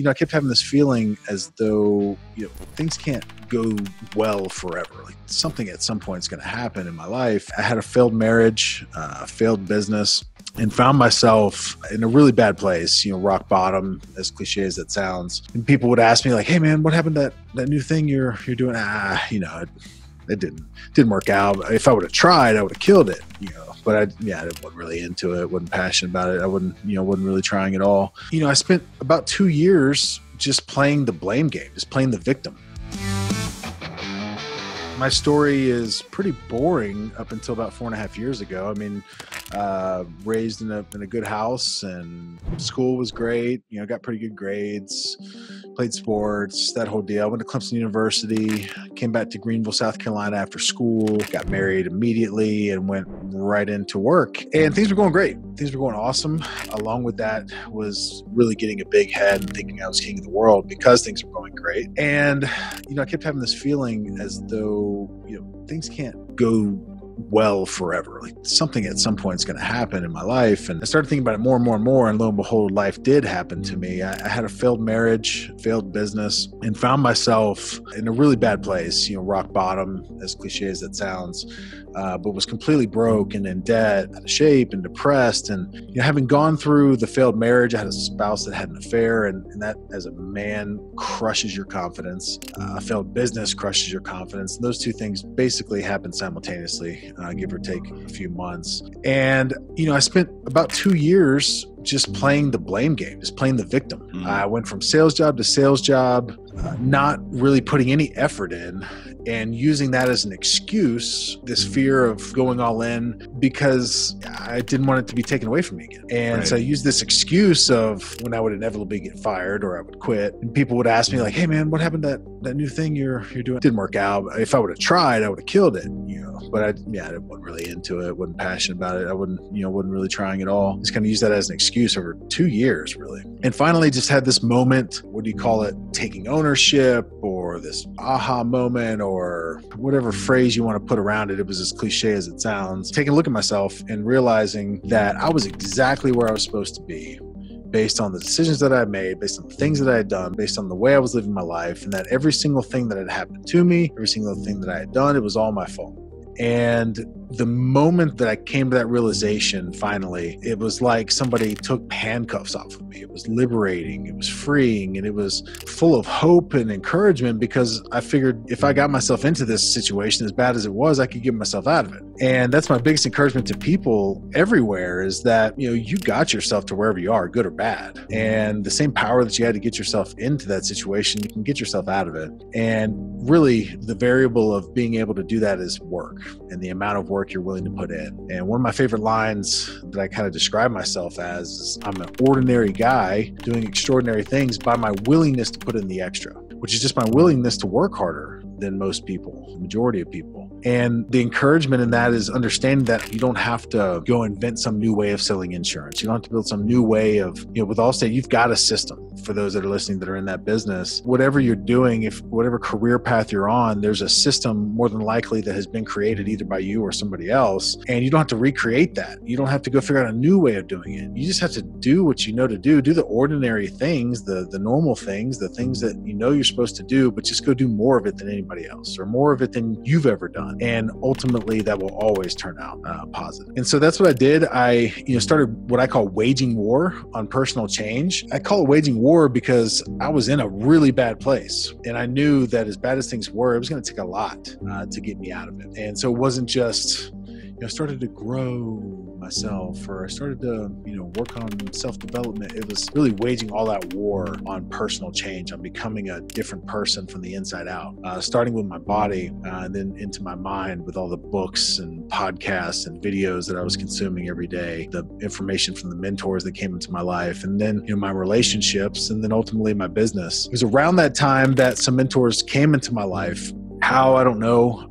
I kept having this feeling as though, things can't go well forever. Like something at some point is going to happen in my life. I had a failed marriage, failed business, and found myself in a really bad place, rock bottom, as cliche as that sounds. And people would ask me like, hey man, what happened to that new thing you're doing? It didn't work out. If I would have tried, I would have killed it, but I wasn't really into it, wasn't passionate about it. I wasn't really trying at all. I spent about 2 years just playing the blame game, just playing the victim. My story is pretty boring up until about 4.5 years ago. I mean, raised in a good house, and school was great. Got pretty good grades, played sports, that whole deal. I went to Clemson University, came back to Greenville, South Carolina after school, got married immediately, and went right into work. And things were going great. Things were going awesome. Along with that was really getting a big head and thinking I was king of the world because things were going great. And, I kept having this feeling as though, things can't go well forever. Like something at some point is going to happen in my life. And I started thinking about it more and more and more. And lo and behold, life did happen to me. I had a failed marriage, failed business, and found myself in a really bad place, rock bottom, as cliche as that sounds, but was completely broke and in debt, out of shape and depressed. And, having gone through the failed marriage, I had a spouse that had an affair, and that as a man crushes your confidence. A failed business crushes your confidence. And those two things basically happen simultaneously, give or take a few months. And, I spent about 2 years just playing the blame game, just playing the victim. I went from sales job to sales job, not really putting any effort in, and using that as an excuse, this fear of going all in, because I didn't want it to be taken away from me again. And so I used this excuse of when I would inevitably get fired or I would quit, and people would ask me like, hey man, what happened to that new thing you're doing? It didn't work out. If I would have tried, I would have killed it, but I wasn't really into it, wasn't passionate about it. I wasn't really trying at all. Just kind of used that as an excuse over 2 years, really. And finally just had this moment, what do you call it? Taking ownership, or this aha moment, or whatever phrase you want to put around it. It was as cliche as it sounds. Taking a look at myself and realizing that I was exactly where I was supposed to be, based on the decisions that I had made, based on the things that I had done, based on the way I was living my life, and that every single thing that had happened to me, every single thing that I had done, it was all my fault. And the moment that I came to that realization, finally, it was like somebody took handcuffs off of me. It was liberating, it was freeing, and it was full of hope and encouragement, because I figured if I got myself into this situation, as bad as it was, I could get myself out of it. And that's my biggest encouragement to people everywhere, is that, you got yourself to wherever you are, good or bad. And the same power that you had to get yourself into that situation, you can get yourself out of it. And really, the variable of being able to do that is work, and the amount of work you're willing to put in. And one of my favorite lines that I kind of describe myself as is, I'm an ordinary guy doing extraordinary things by my willingness to put in the extra, which is just my willingness to work harder than most people, the majority of people. And the encouragement in that is understanding that you don't have to go invent some new way of selling insurance. You don't have to build some new way of, with Allstate, you've got a system. For those that are listening that are in that business, whatever you're doing, if whatever career path you're on, there's a system more than likely that has been created either by you or somebody else. And you don't have to recreate that. You don't have to go figure out a new way of doing it. You just have to do what you know to do the ordinary things, the normal things, the things that you're supposed to do, but just go do more of it than anybody else, or more of it than you've ever done. And ultimately that will always turn out positive. And so that's what I did. I started what I call waging war on personal change. I call it waging war because I was in a really bad place. And I knew that as bad as things were, it was going to take a lot to get me out of it. And so it wasn't just, I started to grow myself, or I started to, work on self-development. It was really waging all that war on personal change, on becoming a different person from the inside out, starting with my body, and then into my mind with all the books and podcasts and videos that I was consuming every day, the information from the mentors that came into my life, and then, my relationships, and then ultimately my business. It was around that time that some mentors came into my life. How, I don't know.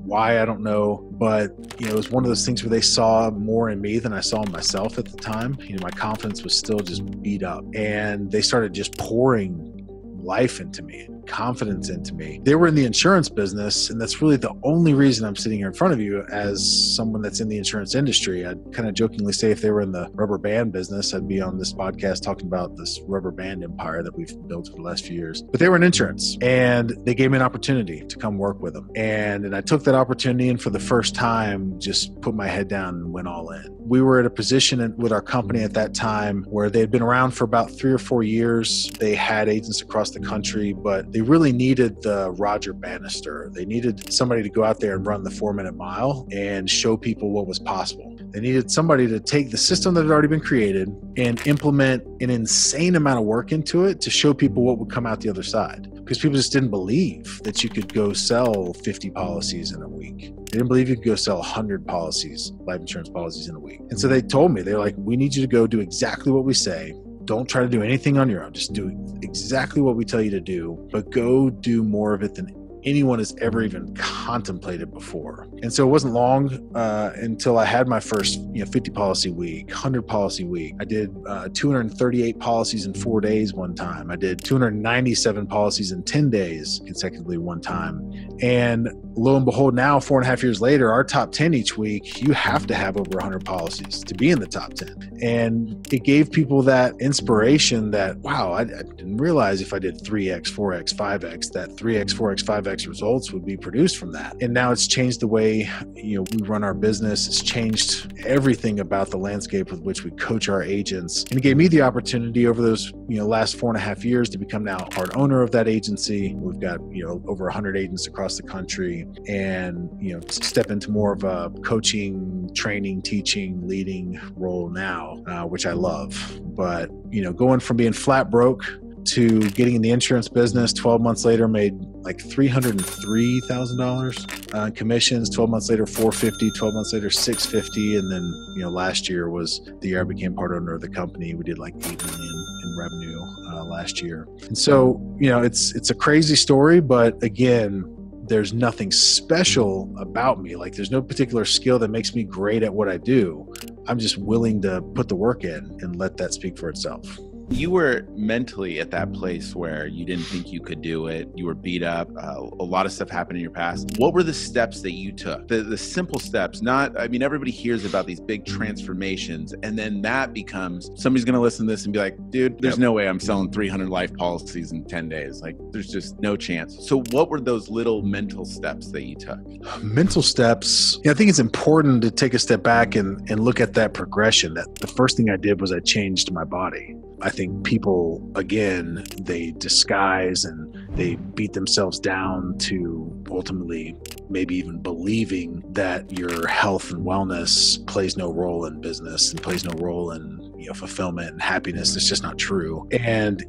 Why, I don't know. But, it was one of those things where they saw more in me than I saw in myself at the time. My confidence was still just beat up. And they started just pouring life into me, confidence into me. They were in the insurance business, and that's really the only reason I'm sitting here in front of you as someone that's in the insurance industry. I'd kind of jokingly say if they were in the rubber band business, I'd be on this podcast talking about this rubber band empire that we've built for the last few years. But they were in insurance, and they gave me an opportunity to come work with them. And I took that opportunity, and for the first time, just put my head down and went all in. We were at a position with our company at that time where they had been around for about 3 or 4 years. They had agents across the country, but they really needed the Roger Bannister. They needed somebody to go out there and run the 4-minute mile and show people what was possible. They needed somebody to take the system that had already been created and implement an insane amount of work into it to show people what would come out the other side. Because people just didn't believe that you could go sell 50 policies in a week. They didn't believe you could go sell 100 policies, life insurance policies in a week. And so they told me, they're like, we need you to go do exactly what we say. Don't try to do anything on your own. Just do exactly what we tell you to do, but go do more of it than anyone has ever even contemplated before. And so it wasn't long until I had my first 50 policy week, 100 policy week. I did 238 policies in 4 days one time. I did 297 policies in 10 days consecutively one time. And lo and behold, now 4.5 years later, our top 10 each week, you have to have over 100 policies to be in the top 10. And it gave people that inspiration that, wow, I didn't realize if I did 3X, 4X, 5X, that 3X, 4X, 5X results would be produced from that. And now it's changed the way we run our business. It's changed everything about the landscape with which we coach our agents. And it gave me the opportunity over those last 4.5 years to become now part owner of that agency. We've got over 100 agents across the country, and step into more of a coaching, training, teaching, leading role now, which I love. But going from being flat broke to getting in the insurance business, 12 months later made like $303,000 in commissions. 12 months later, $450,000. 12 months later, $650,000. And then last year was the year I became part owner of the company. We did like $8 million in revenue last year. And so it's a crazy story, but again, there's nothing special about me. Like there's no particular skill that makes me great at what I do. I'm just willing to put the work in and let that speak for itself. You were mentally at that place where you didn't think you could do it. You were beat up. A lot of stuff happened in your past. What were the steps that you took? The simple steps, everybody hears about these big transformations, and then that becomes, somebody's going to listen to this and be like, dude, there's no way I'm selling 300 life policies in 10 days. Like there's just no chance. So what were those little mental steps that you took? Mental steps. I think it's important to take a step back and look at that progression. That the first thing I did was I changed my body. I think people, again, they disguise and they beat themselves down to ultimately maybe even believing that your health and wellness plays no role in business and plays no role in fulfillment and happiness. It's just not true. And,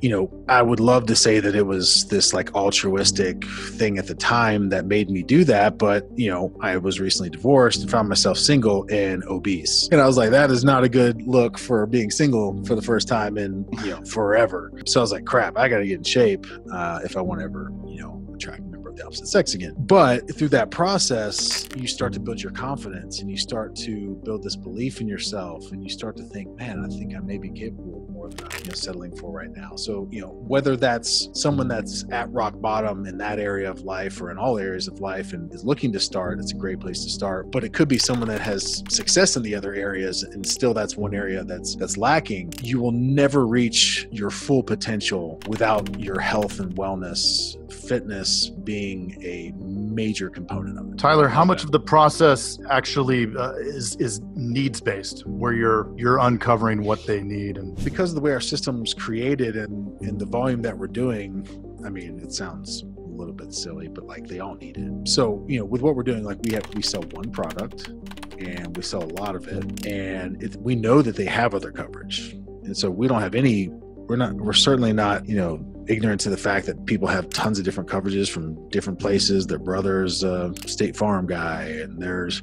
I would love to say that it was this like altruistic thing at the time that made me do that. But, I was recently divorced and found myself single and obese. And I was like, that is not a good look for being single for the first time in, forever. So I was like, crap, I got to get in shape if I want to ever, attract a member of the opposite sex again. But through that process, you start to build your confidence and you start to build this belief in yourself, and you start to think, man, I think I may be capable of more than I'm settling for right now. So, whether that's someone that's at rock bottom in that area of life or in all areas of life and is looking to start, it's a great place to start. But it could be someone that has success in the other areas and still that's one area that's lacking. You will never reach your full potential without your health and wellness, fitness being a major component of it. Tyler, how much of the process actually is needs-based, where you're uncovering what they need? And because of the way our system's created and the volume that we're doing, it sounds a little bit silly, but like they all need it. So, with what we're doing, like we sell one product and we sell a lot of it, and we know that they have other coverage. And so we don't have we're certainly not, ignorant to the fact that people have tons of different coverages from different places. Their brother's a State Farm guy, and there's,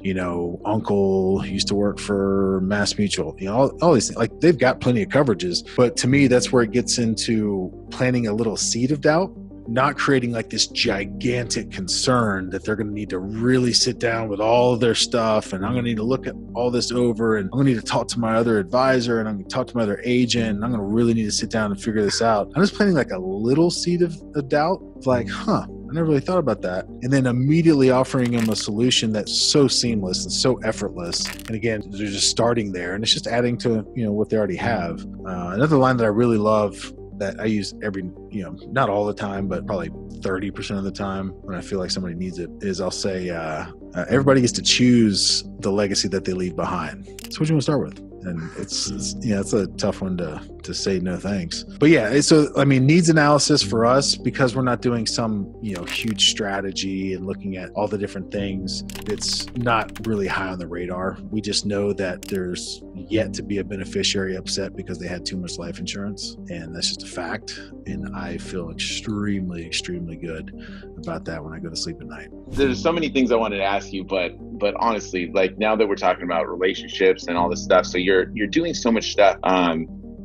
uncle used to work for Mass Mutual, all these things. Like they've got plenty of coverages. But to me, that's where it gets into planting a little seed of doubt not creating like this gigantic concern that they're going to need to really sit down with all of their stuff, and I'm going to need to look at all this over, and I'm going to need to talk to my other advisor, and I'm going to talk to my other agent, and I'm going to really need to sit down and figure this out. I'm just planting like a little seed of doubt, like, I never really thought about that. And then immediately offering them a solution that's so seamless and so effortless. And again, they're just starting there, and it's just adding to, what they already have. Another line that I really love that I use not all the time, but probably 30% of the time when I feel like somebody needs it, is I'll say, everybody gets to choose the legacy that they leave behind. So what do you want to start with? And it's a tough one to say no thanks. But yeah, so I mean, needs analysis for us, because we're not doing some huge strategy and looking at all the different things. It's not really high on the radar. We just know that there's yet to be a beneficiary upset because they had too much life insurance, and that's just a fact. And I feel extremely, extremely good about that when I go to sleep at night. There's so many things I wanted to ask you, but honestly, like, now that we're talking about relationships and all this stuff, so you're doing so much stuff.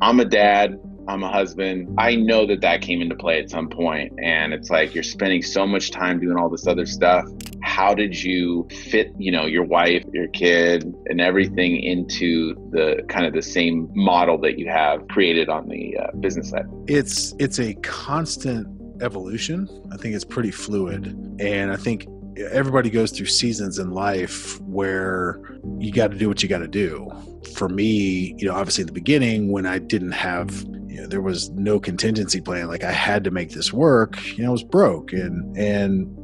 I'm a dad, I'm a husband. I know that came into play at some point, and it's like you're spending so much time doing all this other stuff. How did you fit, your wife, your kid, and everything into the kind of the same model that you have created on the business side? It's a constant evolution. I think it's pretty fluid, and I think everybody goes through seasons in life where you got to do what you got to do. For me, obviously in the beginning, when I didn't have, there was no contingency plan. Like, I had to make this work. I was broke, and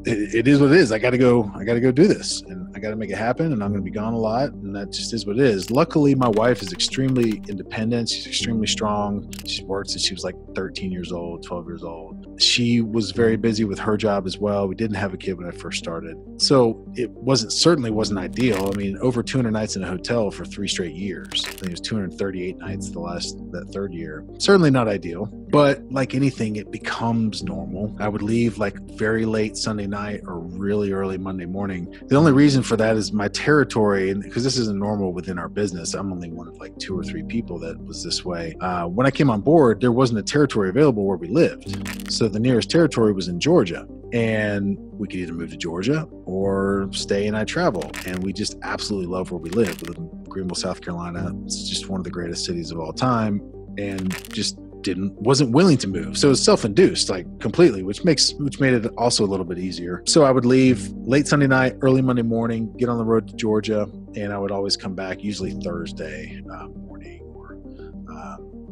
it is what it is. I got to go do this, and I got to make it happen. And I'm going to be gone a lot, and that just is what it is. Luckily, my wife is extremely independent. She's extremely strong. She's worked since she was like 13 years old, 12 years old. She was very busy with her job as well. We didn't have a kid when I first started, so it certainly wasn't ideal. I mean, over 200 nights in a hotel for 3 straight years. I think it was 238 nights that third year. Certainly not ideal, but like anything, it becomes normal. I would leave like very late Sunday night or really early Monday morning. The only reason for that is my territory, and because this isn't normal within our business, I'm only one of like 2 or 3 people that was this way. When I came on board, there wasn't a territory available where we lived. So the nearest territory was in Georgia. And we could either move to Georgia or stay and I travel. And we just absolutely love where we live. We live in Greenville, South Carolina. It's just one of the greatest cities of all time, and just wasn't willing to move. So it was self-induced, like completely, which made it also a little bit easier. So I would leave late Sunday night, early Monday morning, get on the road to Georgia, and I would always come back usually Thursday morning, or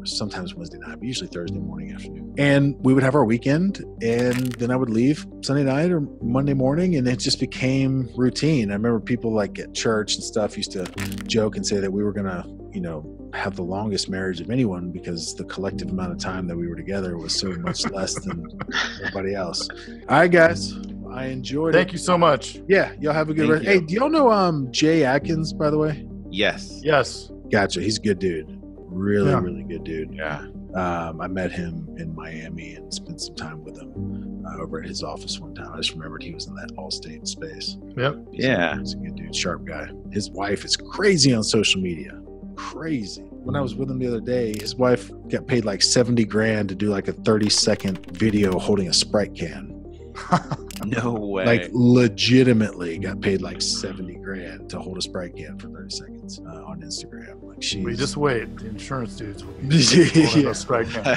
sometimes Wednesday night, but usually Thursday morning, afternoon. And we would have our weekend, and then I would leave Sunday night or Monday morning, and it just became routine. I remember people like at church and stuff used to joke and say that we were going to, have the longest marriage of anyone, because the collective amount of time that we were together was so much less than everybody else. All right, guys. I enjoyed it. Thank you so much. Yeah, y'all have a good rest. Hey, do y'all know Jay Atkins, by the way? Yes. Gotcha. He's a good dude. Really good dude. Yeah. I met him in Miami and spent some time with him over at his office one time. I just remembered he was in that Allstate space. Yep. He's a good dude, sharp guy. His wife is crazy on social media. Crazy. When I was with him the other day, his wife got paid like $70,000 to do like a 30-second video holding a Sprite can. No way. Like, legitimately got paid like $70,000 to hold a Sprite can for 30 seconds on Instagram. Like, we just wait. The insurance dudes will be holding a Sprite can.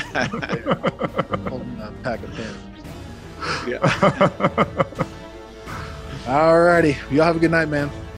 Holding a pack of pens. Yeah. All righty. Y'all have a good night, man.